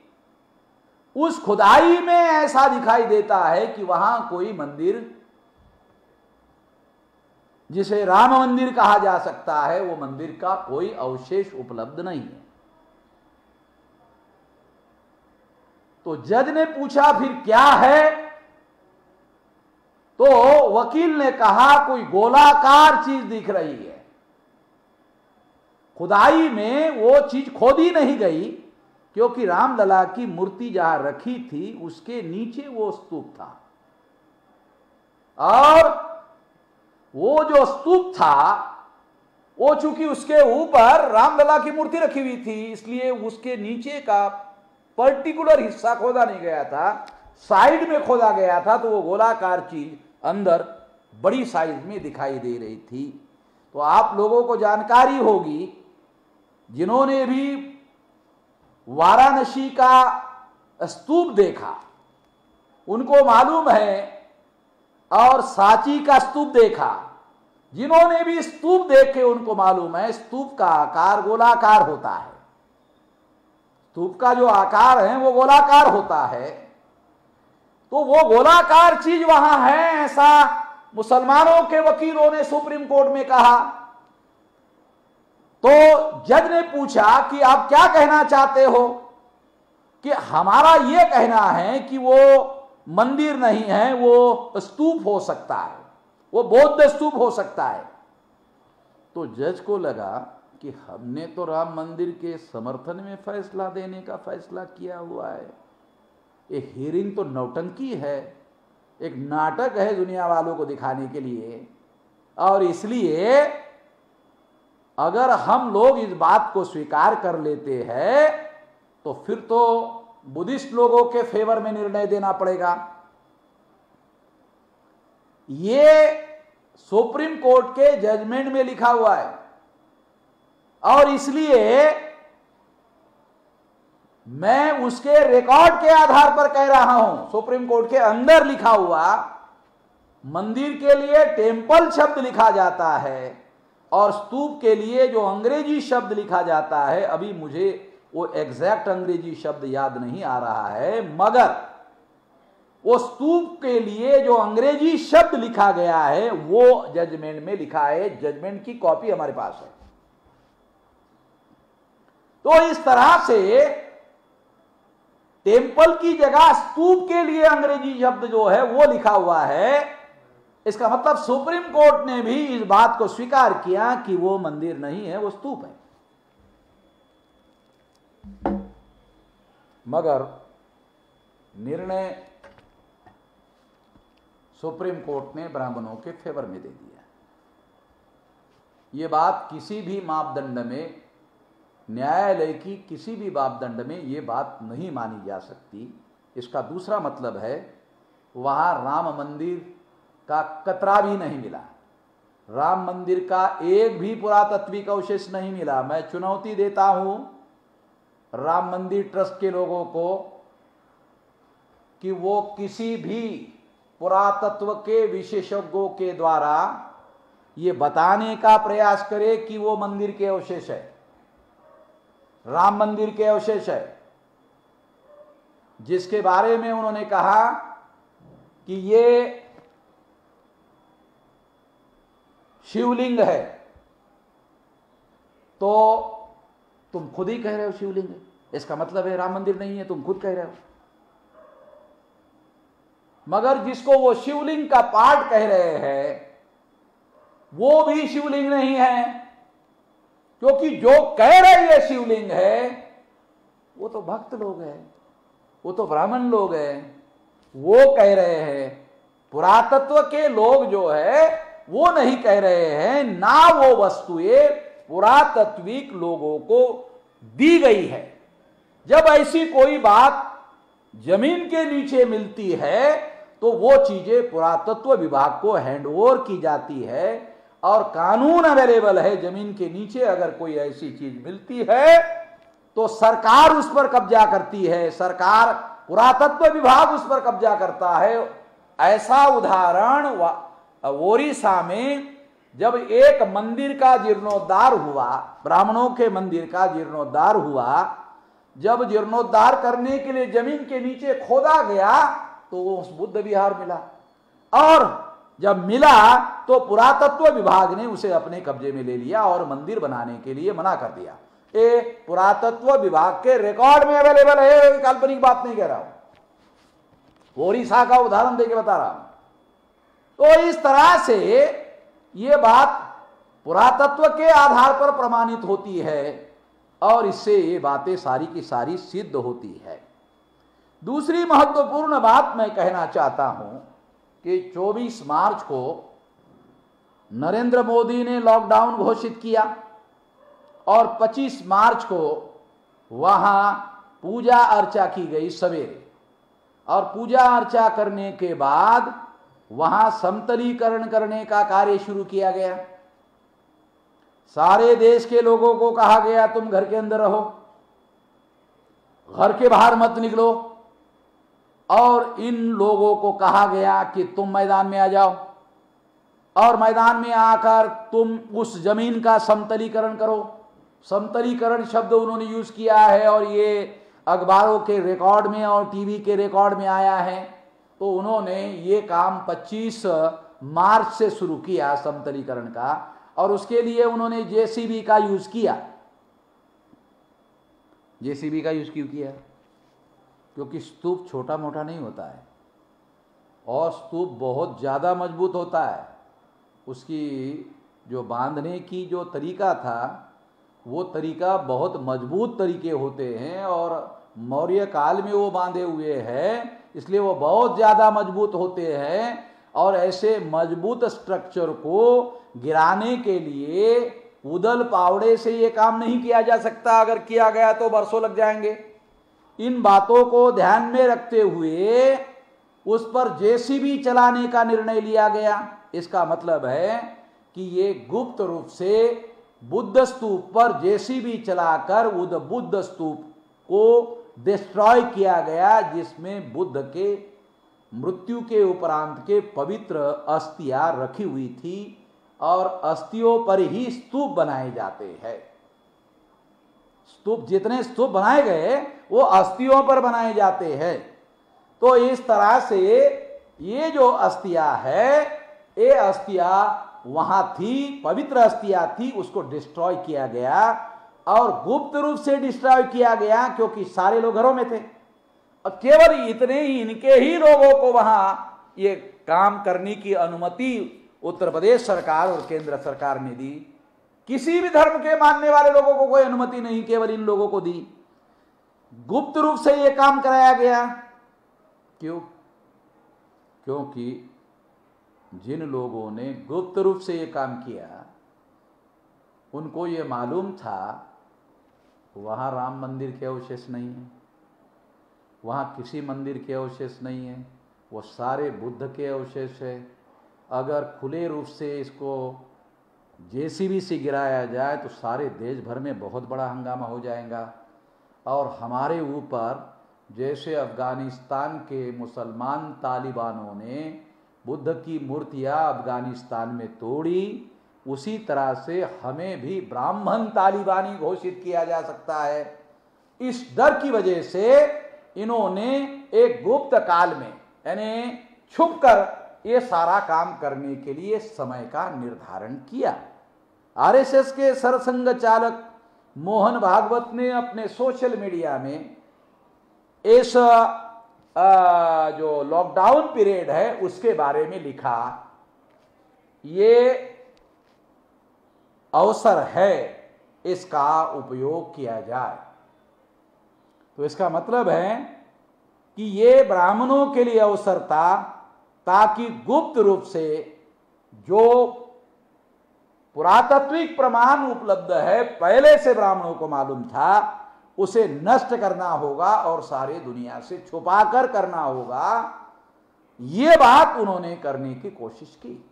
उस खुदाई में ऐसा दिखाई देता है कि वहां कोई मंदिर, जिसे राम मंदिर कहा जा सकता है, वो मंदिर का कोई अवशेष उपलब्ध नहीं है। तो जज ने पूछा फिर क्या है? तो वकील ने कहा कोई गोलाकार चीज दिख रही है। खुदाई में वो चीज खोदी नहीं गई, क्योंकि रामलला की मूर्ति जहां रखी थी उसके नीचे वो स्तूप था, और वो जो स्तूप था वो चूंकि उसके ऊपर रामलला की मूर्ति रखी हुई थी, इसलिए उसके नीचे का पर्टिकुलर हिस्सा खोदा नहीं गया था, साइड में खोदा गया था। तो वो गोलाकार चीज अंदर बड़ी साइज में दिखाई दे रही थी। तो आप लोगों को जानकारी होगी, जिन्होंने भी वाराणसी का स्तूप देखा उनको मालूम है, और सांची का स्तूप देखा, जिन्होंने भी स्तूप देखे उनको मालूम है स्तूप का आकार गोलाकार होता है। स्तूप का जो आकार है वो गोलाकार होता है। तो वो गोलाकार चीज वहां है, ऐसा मुसलमानों के वकीलों ने सुप्रीम कोर्ट में कहा। तो जज ने पूछा कि आप क्या कहना चाहते हो? कि हमारा यह कहना है कि वो मंदिर नहीं है, वो स्तूप हो सकता है, वो बौद्ध स्तूप हो सकता है। तो जज को लगा कि हमने तो राम मंदिर के समर्थन में फैसला देने का फैसला किया हुआ है, ये हियरिंग तो नौटंकी है, एक नाटक है दुनिया वालों को दिखाने के लिए। और इसलिए अगर हम लोग इस बात को स्वीकार कर लेते हैं तो फिर तो बुद्धिस्ट लोगों के फेवर में निर्णय देना पड़ेगा। ये सुप्रीम कोर्ट के जजमेंट में लिखा हुआ है, और इसलिए मैं उसके रिकॉर्ड के आधार पर कह रहा हूं। सुप्रीम कोर्ट के अंदर लिखा हुआ मंदिर के लिए टेम्पल शब्द लिखा जाता है, और स्तूप के लिए जो अंग्रेजी शब्द लिखा जाता है, अभी मुझे वो एग्जैक्ट अंग्रेजी शब्द याद नहीं आ रहा है, मगर वो स्तूप के लिए जो अंग्रेजी शब्द लिखा गया है वो जजमेंट में लिखा है। जजमेंट की कॉपी हमारे पास है। तो इस तरह से टेम्पल की जगह स्तूप के लिए अंग्रेजी शब्द जो है वो लिखा हुआ है। इसका मतलब सुप्रीम कोर्ट ने भी इस बात को स्वीकार किया कि वो मंदिर नहीं है, वो स्तूप है। मगर निर्णय सुप्रीम कोर्ट ने ब्राह्मणों के फेवर में दे दिया। ये बात किसी भी मापदंड में, न्यायालय की किसी भी मापदंड में ये बात नहीं मानी जा सकती। इसका दूसरा मतलब है वहां राम मंदिर का कतरा भी नहीं मिला, राम मंदिर का एक भी पुरातत्विक अवशेष नहीं मिला। मैं चुनौती देता हूं राम मंदिर ट्रस्ट के लोगों को कि वो किसी भी पुरातत्व के विशेषज्ञों के द्वारा ये बताने का प्रयास करे कि वो मंदिर के अवशेष है, राम मंदिर के अवशेष है, जिसके बारे में उन्होंने कहा कि ये शिवलिंग है। तो तुम खुद ही कह रहे हो शिवलिंग है, इसका मतलब है राम मंदिर नहीं है, तुम खुद कह रहे हो। मगर जिसको वो शिवलिंग का पार्ट कह रहे हैं वो भी शिवलिंग नहीं है, क्योंकि जो कह रहे ये शिवलिंग है वो तो भक्त लोग हैं, वो तो ब्राह्मण लोग हैं। वो कह रहे हैं, पुरातत्व के लोग जो है वो नहीं कह रहे हैं, ना वो वस्तुएं पुरातत्विक लोगों को दी गई है। जब ऐसी कोई बात जमीन के नीचे मिलती है तो वो चीजें पुरातत्व विभाग को हैंडओवर की जाती है, और कानून अवेलेबल है, जमीन के नीचे अगर कोई ऐसी चीज मिलती है तो सरकार उस पर कब्जा करती है, सरकार, पुरातत्व विभाग उस पर कब्जा करता है। ऐसा उदाहरण ओडिशा में जब एक मंदिर का जीर्णोद्धार हुआ, ब्राह्मणों के मंदिर का जीर्णोद्धार हुआ, जब जीर्णोद्धार करने के लिए जमीन के नीचे खोदा गया तो उस बुद्ध विहार मिला, और जब मिला तो पुरातत्व विभाग ने उसे अपने कब्जे में ले लिया और मंदिर बनाने के लिए मना कर दिया। ये पुरातत्व विभाग के रिकॉर्ड में अवेलेबल है, काल्पनिक बात नहीं कह रहा हूं। ओडिशा का उदाहरण देके बता रहा हूं। तो इस तरह से ये बात पुरातत्व के आधार पर प्रमाणित होती है और इससे ये बातें सारी की सारी सिद्ध होती है। दूसरी महत्वपूर्ण बात मैं कहना चाहता हूं कि 24 मार्च को नरेंद्र मोदी ने लॉकडाउन घोषित किया और 25 मार्च को वहां पूजा अर्चा की गई सवेरे, और पूजा अर्चा करने के बाद वहां समतलीकरण करने का कार्य शुरू किया गया। सारे देश के लोगों को कहा गया तुम घर के अंदर रहो, घर के बाहर मत निकलो, और इन लोगों को कहा गया कि तुम मैदान में आ जाओ और मैदान में आकर तुम उस जमीन का समतलीकरण करो। समतलीकरण शब्द उन्होंने यूज किया है और ये अखबारों के रिकॉर्ड में और टीवी के रिकॉर्ड में आया है। तो उन्होंने ये काम 25 मार्च से शुरू किया समतलीकरण का, और उसके लिए उन्होंने जेसीबी का यूज किया। जेसीबी का यूज क्यों किया? क्योंकि स्तूप छोटा मोटा नहीं होता है और स्तूप बहुत ज़्यादा मजबूत होता है। उसकी जो बांधने की जो तरीका था वो तरीका बहुत मजबूत तरीके होते हैं और मौर्य काल में वो बांधे हुए हैं, इसलिए वो बहुत ज़्यादा मजबूत होते हैं। और ऐसे मजबूत स्ट्रक्चर को गिराने के लिए उदल पावड़े से ये काम नहीं किया जा सकता। अगर किया गया तो बरसों लग जाएंगे। इन बातों को ध्यान में रखते हुए उस पर जेसीबी चलाने का निर्णय लिया गया। इसका मतलब है कि ये गुप्त रूप से बुद्ध स्तूप पर जेसीबी चलाकर उस बुद्ध स्तूप को डिस्ट्रॉय किया गया, जिसमें बुद्ध के मृत्यु के उपरांत के पवित्र अस्थियां रखी हुई थी और अस्थियों पर ही स्तूप बनाए जाते हैं। स्तूप, जितने स्तूप बनाए गए वो अस्थियों पर बनाए जाते हैं। तो इस तरह से ये जो अस्थियां है, ये अस्थियां वहां थी, पवित्र अस्थियां थी, उसको डिस्ट्रॉय किया गया और गुप्त रूप से डिस्ट्रॉय किया गया क्योंकि सारे लोग घरों में थे और केवल इतने ही, इनके ही लोगों को वहां ये काम करने की अनुमति उत्तर प्रदेश सरकार और केंद्र सरकार ने दी। किसी भी धर्म के मानने वाले लोगों को कोई अनुमति नहीं, केवल इन लोगों को दी। गुप्त रूप से यह काम कराया गया। क्यों? क्योंकि जिन लोगों ने गुप्त रूप से यह काम किया उनको ये मालूम था वहां राम मंदिर के अवशेष नहीं है, वहां किसी मंदिर के अवशेष नहीं है, वो सारे बुद्ध के अवशेष है। अगर खुले रूप से इसको जेसीबी से गिराया जाए तो सारे देश भर में बहुत बड़ा हंगामा हो जाएगा और हमारे ऊपर, जैसे अफगानिस्तान के मुसलमान तालिबानों ने बुद्ध की मूर्तियां अफगानिस्तान में तोड़ी, उसी तरह से हमें भी ब्राह्मण तालिबानी घोषित किया जा सकता है। इस डर की वजह से इन्होंने एक गुप्त काल में, यानी छुपकर ये सारा काम करने के लिए समय का निर्धारण किया। आरएसएस के सरसंघ चालक मोहन भागवत ने अपने सोशल मीडिया में इस जो लॉकडाउन पीरियड है उसके बारे में लिखा, ये अवसर है, इसका उपयोग किया जाए। तो इसका मतलब है कि ये ब्राह्मणों के लिए अवसर था ताकि गुप्त रूप से जो पुरातात्विक प्रमाण उपलब्ध है, पहले से ब्राह्मणों को मालूम था, उसे नष्ट करना होगा और सारे दुनिया से छुपाकर करना होगा। ये बात उन्होंने करने की कोशिश की।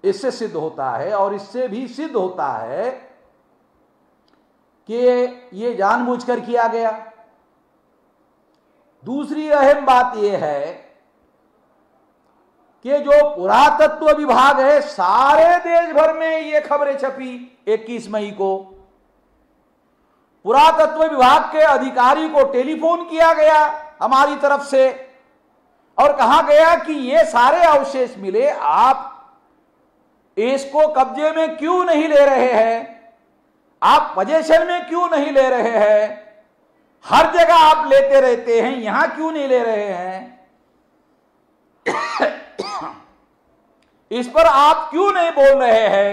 इससे सिद्ध होता है और इससे भी सिद्ध होता है कि ये जानबूझकर किया गया। दूसरी अहम बात यह है कि जो पुरातत्व विभाग है, सारे देश भर में ये खबरें छपी 21 मई को। पुरातत्व विभाग के अधिकारी को टेलीफोन किया गया हमारी तरफ से और कहा गया कि ये सारे अवशेष मिले, आप इसको कब्जे में क्यों नहीं ले रहे हैं, आप पोजीशन में क्यों नहीं ले रहे हैं, हर जगह आप लेते रहते हैं, यहां क्यों नहीं ले रहे हैं। इस पर आप क्यों नहीं बोल रहे हैं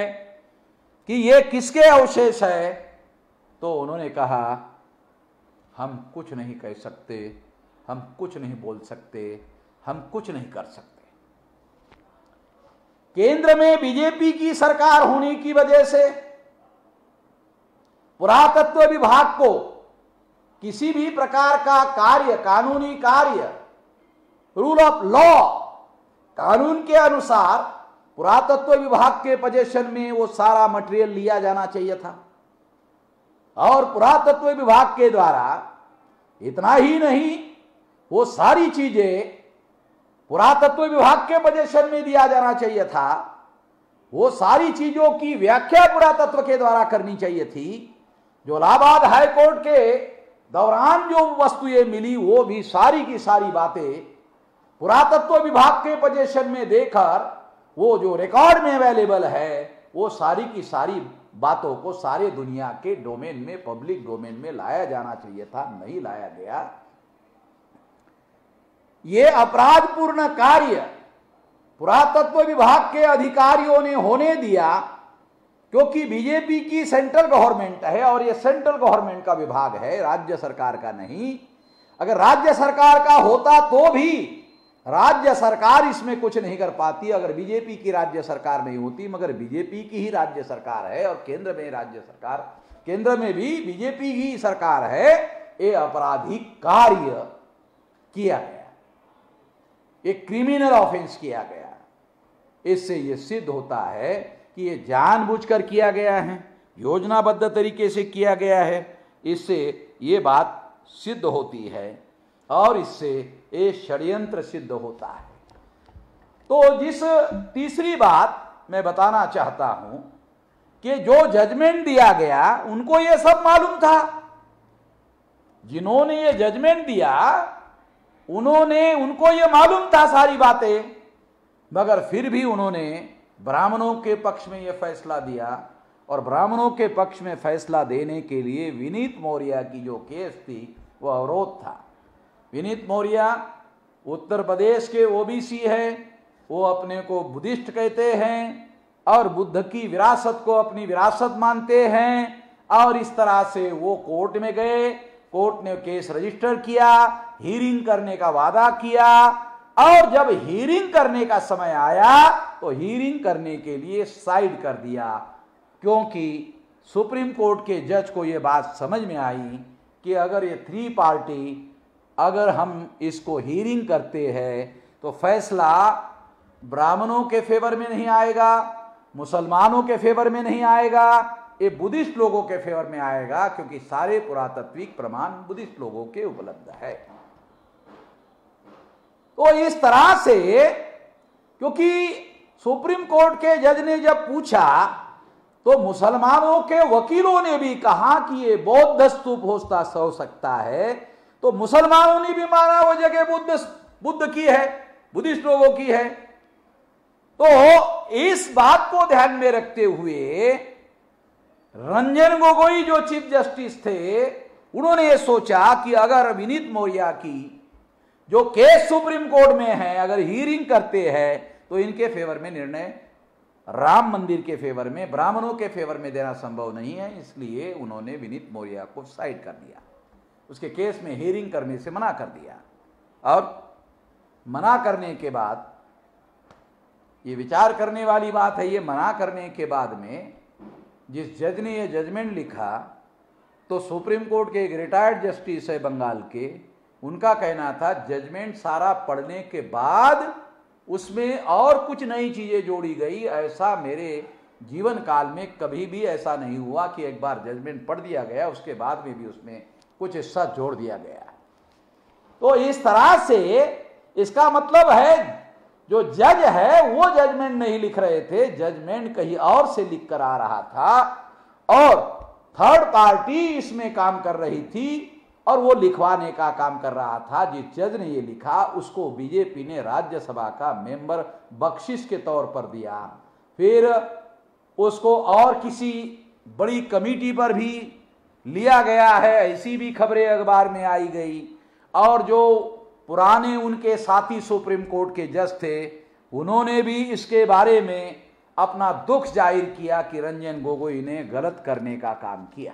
कि ये किसके अवशेष है? तो उन्होंने कहा, हम कुछ नहीं कह सकते, हम कुछ नहीं बोल सकते, हम कुछ नहीं कर सकते। केंद्र में बीजेपी की सरकार होने की वजह से पुरातत्व विभाग को किसी भी प्रकार का कार्य, कानूनी कार्य, रूल ऑफ लॉ, कानून के अनुसार पुरातत्व विभाग के पोजीशन में वो सारा मटेरियल लिया जाना चाहिए था। और पुरातत्व विभाग के द्वारा इतना ही नहीं, वो सारी चीजें पुरातत्व विभाग के पोजीशन में दिया जाना चाहिए था। वो सारी चीजों की व्याख्या पुरातत्व के द्वारा करनी चाहिए थी। जो इलाहाबाद हाई कोर्ट के दौरान जो वस्तुएं मिली, वो भी सारी की सारी बातें पुरातत्व विभाग के पोजीशन में देकर वो जो रिकॉर्ड में अवेलेबल है, वो सारी की सारी बातों को सारे दुनिया के डोमेन में, पब्लिक डोमेन में लाया जाना चाहिए था, नहीं लाया गया। ये अपराधपूर्ण कार्य पुरातत्व विभाग के अधिकारियों ने होने दिया, क्योंकि बीजेपी की सेंट्रल गवर्नमेंट है और ये सेंट्रल गवर्नमेंट का विभाग है, राज्य सरकार का नहीं। अगर राज्य सरकार का होता तो भी राज्य सरकार इसमें कुछ नहीं कर पाती, अगर बीजेपी की राज्य सरकार नहीं होती। मगर बीजेपी की ही राज्य सरकार है और केंद्र में राज्य सरकार, केंद्र में भी बीजेपी की सरकार है। ये आपराधिक कार्य किया गया, एक क्रिमिनल ऑफेंस किया गया। इससे यह सिद्ध होता है कि ये जानबूझकर किया गया है, योजनाबद्ध तरीके से किया गया है। इससे ये बात सिद्ध होती है और इससे ये षड्यंत्र सिद्ध होता है। तो जिस तीसरी बात मैं बताना चाहता हूं कि जो जजमेंट दिया गया, उनको ये सब मालूम था। जिन्होंने ये जजमेंट दिया, उनको ये मालूम था सारी बातें, मगर फिर भी उन्होंने ब्राह्मणों के पक्ष में यह फैसला दिया। और ब्राह्मणों के पक्ष में फैसला देने के लिए विनीत मौर्य की जो केस थी, वह अवरोध था। विनीत मौर्य उत्तर प्रदेश के ओबीसी है, वो अपने को बुद्धिस्ट कहते हैं और बुद्ध की विरासत को अपनी विरासत मानते हैं। और इस तरह से वो कोर्ट में गए, कोर्ट ने केस रजिस्टर किया, हियरिंग करने का वादा किया। और जब हियरिंग करने का समय आया तो हियरिंग करने के लिए साइड कर दिया, क्योंकि सुप्रीम कोर्ट के जज को ये बात समझ में आई कि अगर ये 3 पार्टी, अगर हम इसको हियरिंग करते हैं तो फैसला ब्राह्मणों के फेवर में नहीं आएगा, मुसलमानों के फेवर में नहीं आएगा, ये बुद्धिस्ट लोगों के फेवर में आएगा, क्योंकि सारे पुरातात्विक प्रमाण बुद्धिस्ट लोगों के उपलब्ध है। तो इस तरह से, क्योंकि सुप्रीम कोर्ट के जज ने जब पूछा तो मुसलमानों के वकीलों ने भी कहा कि ये बौद्ध स्तूप हो सकता है, तो मुसलमानों ने भी माना वो जगह बुद्ध की है, बुद्धिस्ट लोगों की है। तो इस बात को ध्यान में रखते हुए रंजन गोगोई जो चीफ जस्टिस थे, उन्होंने ये सोचा कि अगर विनीत मौर्य की जो केस सुप्रीम कोर्ट में है, अगर हियरिंग करते हैं तो इनके फेवर में निर्णय राम मंदिर के फेवर में, ब्राह्मणों के फेवर में देना संभव नहीं है। इसलिए उन्होंने विनीत मौर्य को साइड कर दिया, उसके केस में हियरिंग करने से मना कर दिया। और मना करने के बाद, ये विचार करने वाली बात है, ये मना करने के बाद में जिस जज ने ये जजमेंट लिखा, तो सुप्रीम कोर्ट के एक रिटायर्ड जस्टिस है बंगाल के, उनका कहना था जजमेंट सारा पढ़ने के बाद उसमें और कुछ नई चीजें जोड़ी गई। ऐसा मेरे जीवन काल में कभी भी ऐसा नहीं हुआ कि एक बार जजमेंट पढ़ दिया गया, उसके बाद में भी उसमें कुछ हिस्सा जोड़ दिया गया। तो इस तरह से इसका मतलब है जो जज है वो जजमेंट नहीं लिख रहे थे, जजमेंट कहीं और से लिख कर आ रहा था और थर्ड पार्टी इसमें काम कर रही थी और वो लिखवाने का काम कर रहा था। जिस जज ने ये लिखा उसको बीजेपी ने राज्यसभा का मेंबर बख्शिश के तौर पर दिया, फिर उसको और किसी बड़ी कमेटी पर भी लिया गया है, ऐसी भी खबरें अखबार में आई गई। और जो पुराने उनके साथी सुप्रीम कोर्ट के जज थे, उन्होंने भी इसके बारे में अपना दुख जाहिर किया कि रंजन गोगोई ने गलत करने का काम किया।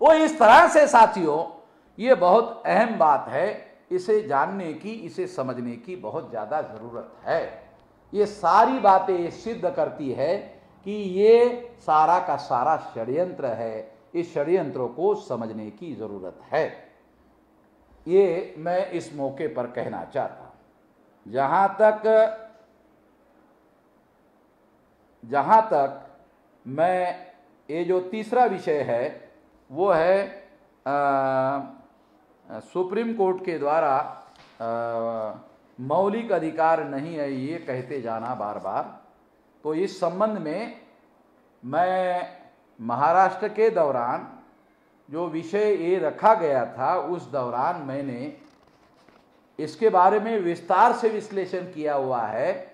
वो इस तरह से साथियों, ये बहुत अहम बात है, इसे जानने की, इसे समझने की बहुत ज्यादा जरूरत है। ये सारी बातें ये सिद्ध करती है कि ये सारा का सारा षड्यंत्र है। इस षड्यंत्र को समझने की जरूरत है, ये मैं इस मौके पर कहना चाहता हूं। जहां तक मैं, ये जो तीसरा विषय है वो है सुप्रीम कोर्ट के द्वारा मौलिक अधिकार नहीं है ये कहते जाना बार बार। तो इस संबंध में मैं महाराष्ट्र के दौरान जो विषय ये रखा गया था, उस दौरान मैंने इसके बारे में विस्तार से विश्लेषण किया हुआ है।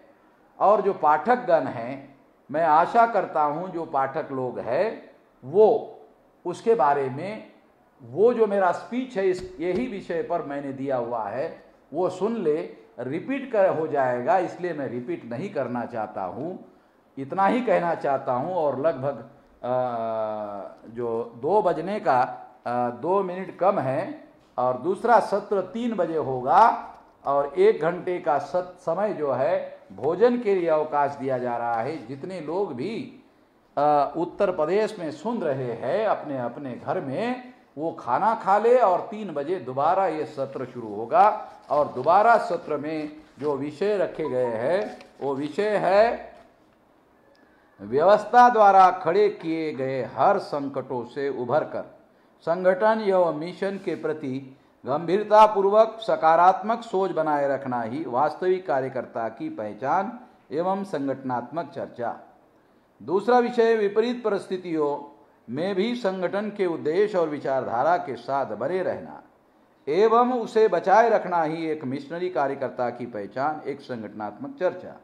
और जो पाठकगण हैं, मैं आशा करता हूं जो पाठक लोग हैं वो उसके बारे में, वो जो मेरा स्पीच है इस यही विषय पर मैंने दिया हुआ है वो सुन ले। रिपीट कर हो जाएगा, इसलिए मैं रिपीट नहीं करना चाहता हूं, इतना ही कहना चाहता हूं। और लगभग जो 2 बजने का 2 मिनट कम है और दूसरा सत्र 3 बजे होगा और 1 घंटे का समय जो है भोजन के लिए अवकाश दिया जा रहा है। जितने लोग भी उत्तर प्रदेश में सुन रहे हैं अपने अपने घर में, वो खाना खा ले और 3 बजे दोबारा ये सत्र शुरू होगा। और दोबारा सत्र में जो विषय रखे गए हैं वो विषय है व्यवस्था द्वारा खड़े किए गए हर संकटों से उभरकर संगठन एवं मिशन के प्रति गंभीरतापूर्वक सकारात्मक सोच बनाए रखना ही वास्तविक कार्यकर्ता की पहचान एवं संगठनात्मक चर्चा। दूसरा विषय विपरीत परिस्थितियों में भी संगठन के उद्देश्य और विचारधारा के साथ बने रहना एवं उसे बचाए रखना ही एक मिशनरी कार्यकर्ता की पहचान, एक संगठनात्मक चर्चा।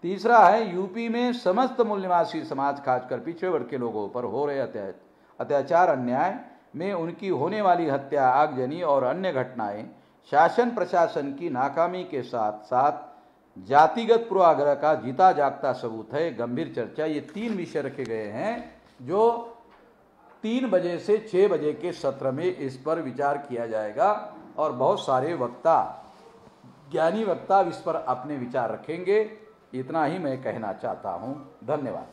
तीसरा है यूपी में समस्त मूल निवासी समाज, खासकर पिछड़े वर्ग के लोगों पर हो रहे अत्याचार, अन्याय में उनकी होने वाली हत्या, आगजनी और अन्य घटनाएं शासन प्रशासन की नाकामी के साथ साथ जातिगत पूर्वाग्रह का जीता जागता सबूत है, गंभीर चर्चा। ये 3 विषय रखे गए हैं जो 3 बजे से 6 बजे के सत्र में इस पर विचार किया जाएगा और बहुत सारे वक्ता, ज्ञानी वक्ता इस पर अपने विचार रखेंगे। इतना ही मैं कहना चाहता हूँ। धन्यवाद।